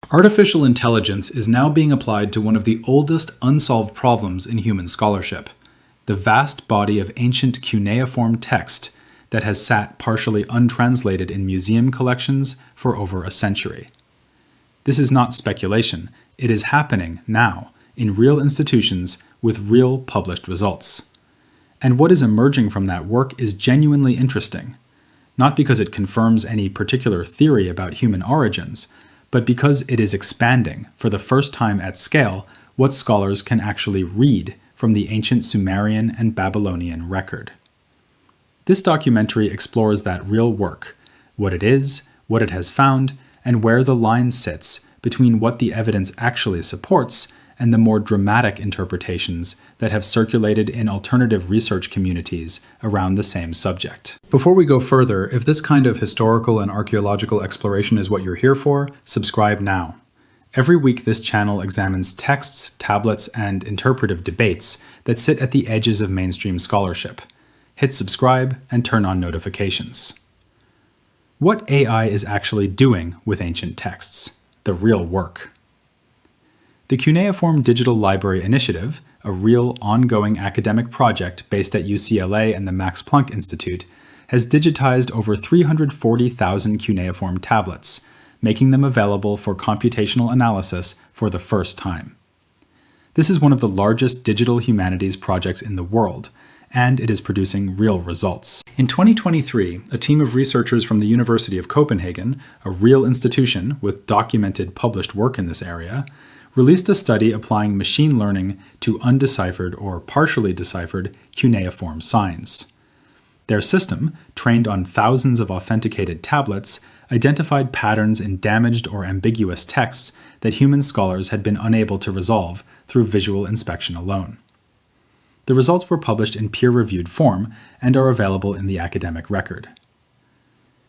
Artificial intelligence is now being applied to one of the oldest unsolved problems in human scholarship, the vast body of ancient cuneiform text that has sat partially untranslated in museum collections for over a century. This is not speculation, it is happening now in real institutions with real published results. And what is emerging from that work is genuinely interesting, not because it confirms any particular theory about human origins, but because it is expanding, for the first time at scale, what scholars can actually read from the ancient Sumerian and Babylonian record. This documentary explores that real work, what it is, what it has found, and where the line sits between what the evidence actually supports and the more dramatic interpretations that have circulated in alternative research communities around the same subject. Before we go further, if this kind of historical and archaeological exploration is what you're here for, subscribe now. Every week this channel examines texts, tablets, and interpretive debates that sit at the edges of mainstream scholarship. Hit subscribe and turn on notifications. What AI is actually doing with ancient texts, the real work. The Cuneiform Digital Library Initiative, a real, ongoing academic project based at UCLA and the Max Planck Institute, has digitized over 340,000 cuneiform tablets, making them available for computational analysis for the first time. This is one of the largest digital humanities projects in the world, and it is producing real results. In 2023, a team of researchers from the University of Copenhagen, a real institution with documented published work in this area, released a study applying machine learning to undeciphered or partially deciphered cuneiform signs. Their system, trained on thousands of authenticated tablets, identified patterns in damaged or ambiguous texts that human scholars had been unable to resolve through visual inspection alone. The results were published in peer-reviewed form and are available in the academic record.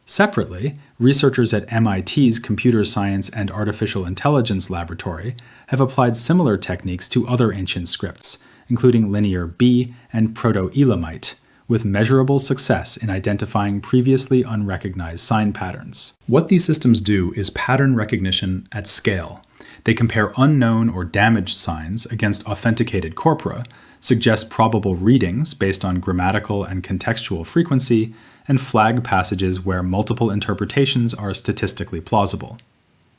Separately, researchers at MIT's Computer Science and Artificial Intelligence Laboratory have applied similar techniques to other ancient scripts, including Linear B and Proto-Elamite, with measurable success in identifying previously unrecognized sign patterns. What these systems do is pattern recognition at scale. They compare unknown or damaged signs against authenticated corpora, suggest probable readings based on grammatical and contextual frequency, and flag passages where multiple interpretations are statistically plausible.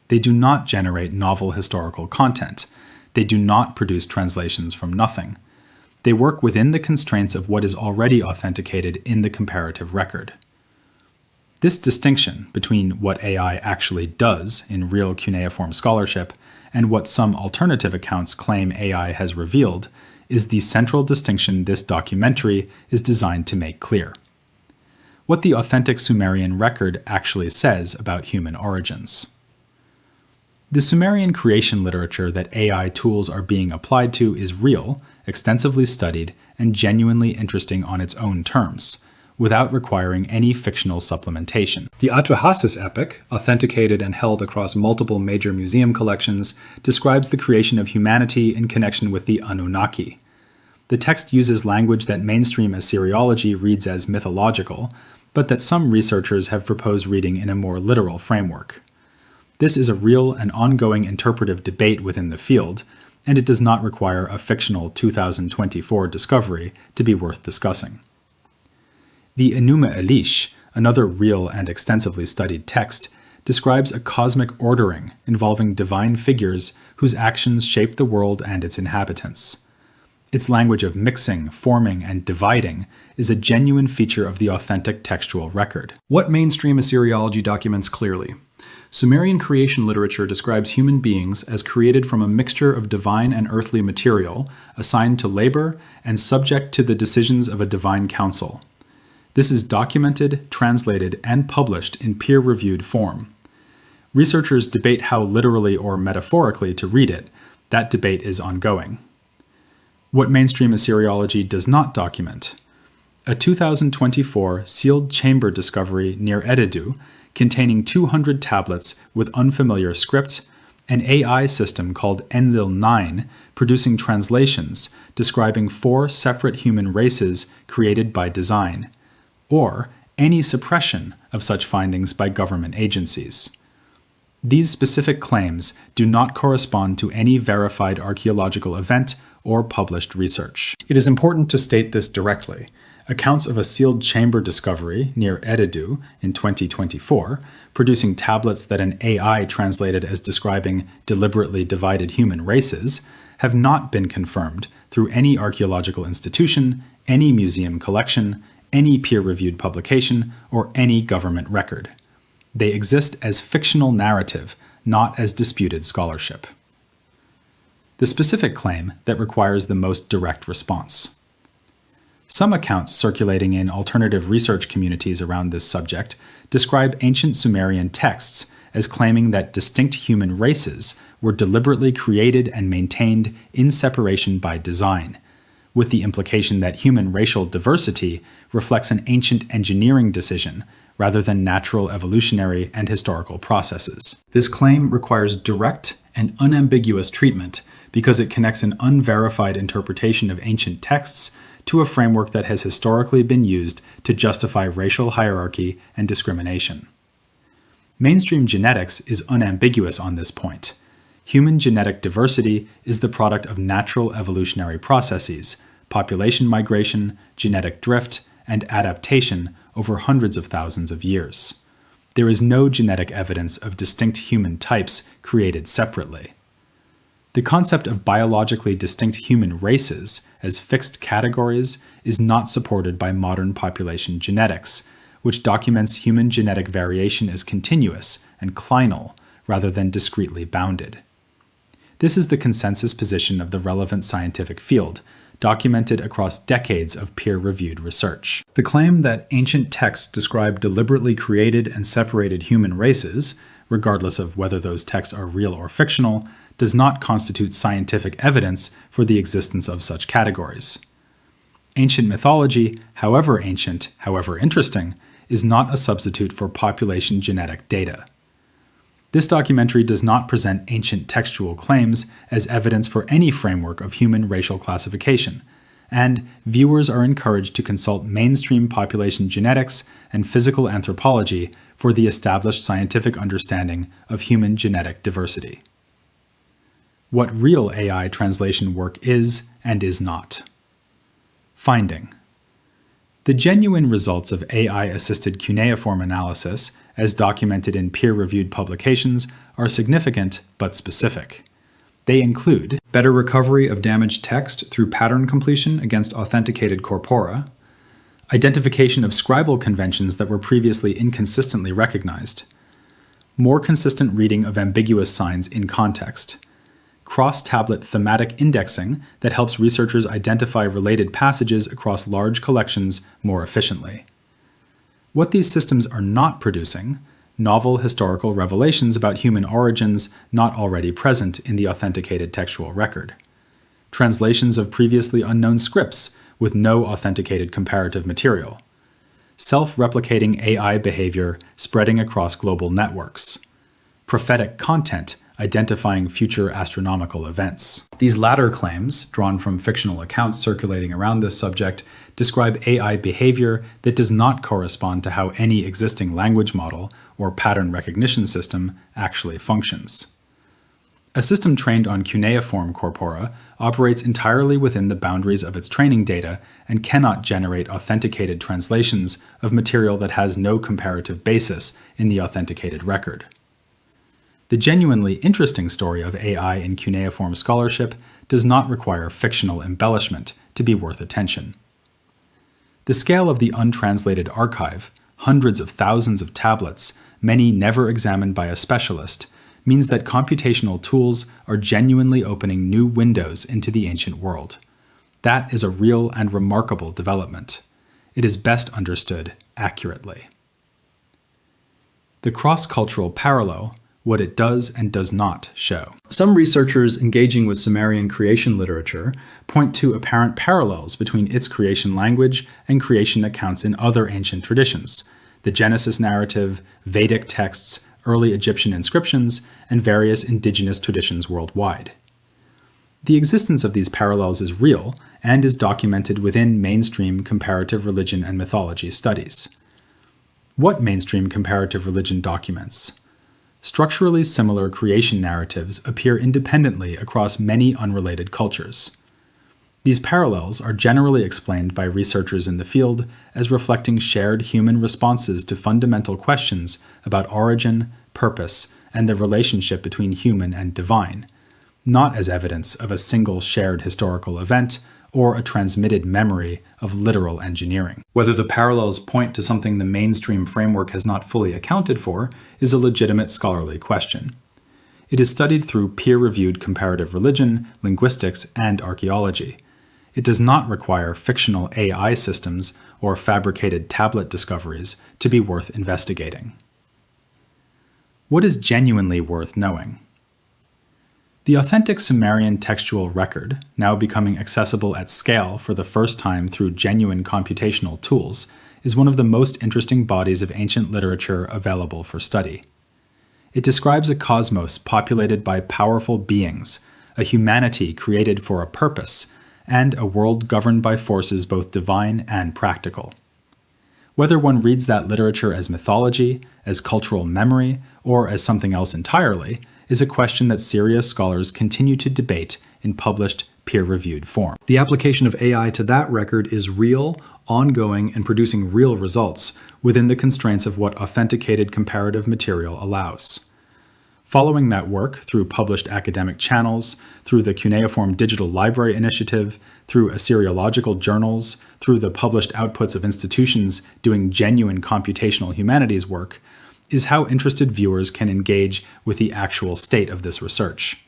They do not generate novel historical content. They do not produce translations from nothing. They work within the constraints of what is already authenticated in the comparative record. This distinction between what AI actually does in real cuneiform scholarship and what some alternative accounts claim AI has revealed is the central distinction this documentary is designed to make clear. What the authentic Sumerian record actually says about human origins. The Sumerian creation literature that AI tools are being applied to is real, extensively studied, and genuinely interesting on its own terms, without requiring any fictional supplementation. The Atrahasis epic, authenticated and held across multiple major museum collections, describes the creation of humanity in connection with the Anunnaki. The text uses language that mainstream Assyriology reads as mythological, but that some researchers have proposed reading in a more literal framework. This is a real and ongoing interpretive debate within the field, and it does not require a fictional 2024 discovery to be worth discussing. The Enuma Elish, another real and extensively studied text, describes a cosmic ordering involving divine figures whose actions shape the world and its inhabitants. Its language of mixing, forming, and dividing is a genuine feature of the authentic textual record. What mainstream Assyriology documents clearly? Sumerian creation literature describes human beings as created from a mixture of divine and earthly material, assigned to labor, and subject to the decisions of a divine council. This is documented, translated, and published in peer-reviewed form. Researchers debate how literally or metaphorically to read it. That debate is ongoing. What mainstream Assyriology does not document. A 2024 sealed chamber discovery near Eridu, containing 200 tablets with unfamiliar script, an AI system called Enlil-nine producing translations describing 4 separate human races created by design, or any suppression of such findings by government agencies. These specific claims do not correspond to any verified archaeological event or published research. It is important to state this directly. Accounts of a sealed chamber discovery near Eridu in 2024, producing tablets that an AI translated as describing deliberately divided human races, have not been confirmed through any archaeological institution, any museum collection, any peer-reviewed publication, or any government record. They exist as fictional narrative, not as disputed scholarship. The specific claim that requires the most direct response. Some accounts circulating in alternative research communities around this subject describe ancient Sumerian texts as claiming that distinct human races were deliberately created and maintained in separation by design, with the implication that human racial diversity reflects an ancient engineering decision rather than natural evolutionary and historical processes. This claim requires direct and unambiguous treatment because it connects an unverified interpretation of ancient texts to a framework that has historically been used to justify racial hierarchy and discrimination. Mainstream genetics is unambiguous on this point. Human genetic diversity is the product of natural evolutionary processes, population migration, genetic drift, and adaptation over hundreds of thousands of years. There is no genetic evidence of distinct human types created separately. The concept of biologically distinct human races as fixed categories is not supported by modern population genetics, which documents human genetic variation as continuous and clinal rather than discretely bounded. This is the consensus position of the relevant scientific field, documented across decades of peer-reviewed research. The claim that ancient texts describe deliberately created and separated human races, regardless of whether those texts are real or fictional, does not constitute scientific evidence for the existence of such categories. Ancient mythology, however ancient, however interesting, is not a substitute for population genetic data. This documentary does not present ancient textual claims as evidence for any framework of human racial classification, and viewers are encouraged to consult mainstream population genetics and physical anthropology for the established scientific understanding of human genetic diversity. What real AI translation work is and is not. Finding. The genuine results of AI-assisted cuneiform analysis, as documented in peer-reviewed publications, are significant but specific. They include better recovery of damaged text through pattern completion against authenticated corpora, identification of scribal conventions that were previously inconsistently recognized, more consistent reading of ambiguous signs in context, cross-tablet thematic indexing that helps researchers identify related passages across large collections more efficiently. What these systems are not producing, novel historical revelations about human origins not already present in the authenticated textual record, translations of previously unknown scripts with no authenticated comparative material, self-replicating AI behavior spreading across global networks, prophetic content identifying future astronomical events. These latter claims, drawn from fictional accounts circulating around this subject, describe AI behavior that does not correspond to how any existing language model or pattern recognition system actually functions. A system trained on cuneiform corpora operates entirely within the boundaries of its training data and cannot generate authenticated translations of material that has no comparative basis in the authenticated record. The genuinely interesting story of AI in cuneiform scholarship does not require fictional embellishment to be worth attention. The scale of the untranslated archive, hundreds of thousands of tablets, many never examined by a specialist, means that computational tools are genuinely opening new windows into the ancient world. That is a real and remarkable development. It is best understood accurately. The cross-cultural parallel, what it does and does not show. Some researchers engaging with Sumerian creation literature point to apparent parallels between its creation language and creation accounts in other ancient traditions, the Genesis narrative, Vedic texts, early Egyptian inscriptions, and various indigenous traditions worldwide. The existence of these parallels is real and is documented within mainstream comparative religion and mythology studies. What mainstream comparative religion documents? Structurally similar creation narratives appear independently across many unrelated cultures. These parallels are generally explained by researchers in the field as reflecting shared human responses to fundamental questions about origin, purpose, and the relationship between human and divine, not as evidence of a single shared historical event or a transmitted memory of literal engineering. Whether the parallels point to something the mainstream framework has not fully accounted for is a legitimate scholarly question. It is studied through peer-reviewed comparative religion, linguistics, and archaeology. It does not require fictional AI systems or fabricated tablet discoveries to be worth investigating. What is genuinely worth knowing? The authentic Sumerian textual record, now becoming accessible at scale for the first time through genuine computational tools, is one of the most interesting bodies of ancient literature available for study. It describes a cosmos populated by powerful beings, a humanity created for a purpose, and a world governed by forces both divine and practical. Whether one reads that literature as mythology, as cultural memory, or as something else entirely, is a question that serious scholars continue to debate in published, peer-reviewed form. The application of AI to that record is real, ongoing, and producing real results within the constraints of what authenticated comparative material allows. Following that work through published academic channels, through the Cuneiform Digital Library Initiative, through Assyriological journals, through the published outputs of institutions doing genuine computational humanities work, is how interested viewers can engage with the actual state of this research.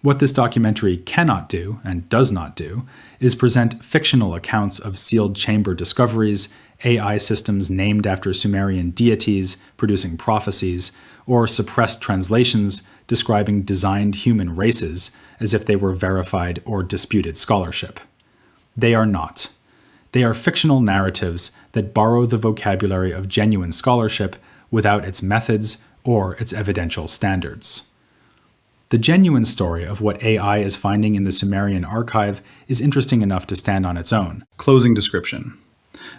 What this documentary cannot do, and does not do, is present fictional accounts of sealed chamber discoveries, AI systems named after Sumerian deities producing prophecies, or suppressed translations describing designed human races as if they were verified or disputed scholarship. They are not. They are fictional narratives that borrow the vocabulary of genuine scholarship without its methods or its evidential standards. The genuine story of what AI is finding in the Sumerian archive is interesting enough to stand on its own. Closing description.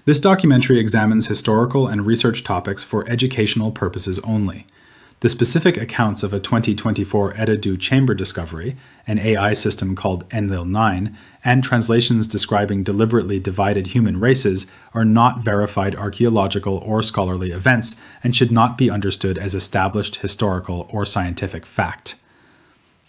This documentary examines historical and research topics for educational purposes only. The specific accounts of a 2024 Eridu chamber discovery, an AI system called Enlil-nine, and translations describing deliberately divided human races are not verified archaeological or scholarly events and should not be understood as established historical or scientific fact.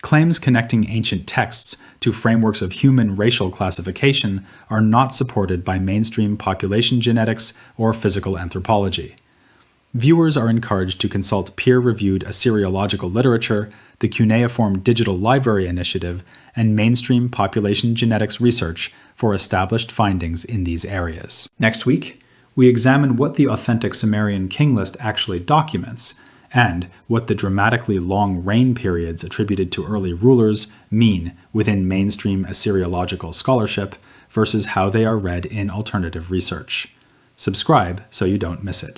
Claims connecting ancient texts to frameworks of human racial classification are not supported by mainstream population genetics or physical anthropology. Viewers are encouraged to consult peer-reviewed Assyriological literature, the Cuneiform Digital Library Initiative, and mainstream population genetics research for established findings in these areas. Next week, we examine what the authentic Sumerian king list actually documents, and what the dramatically long reign periods attributed to early rulers mean within mainstream Assyriological scholarship versus how they are read in alternative research. Subscribe so you don't miss it.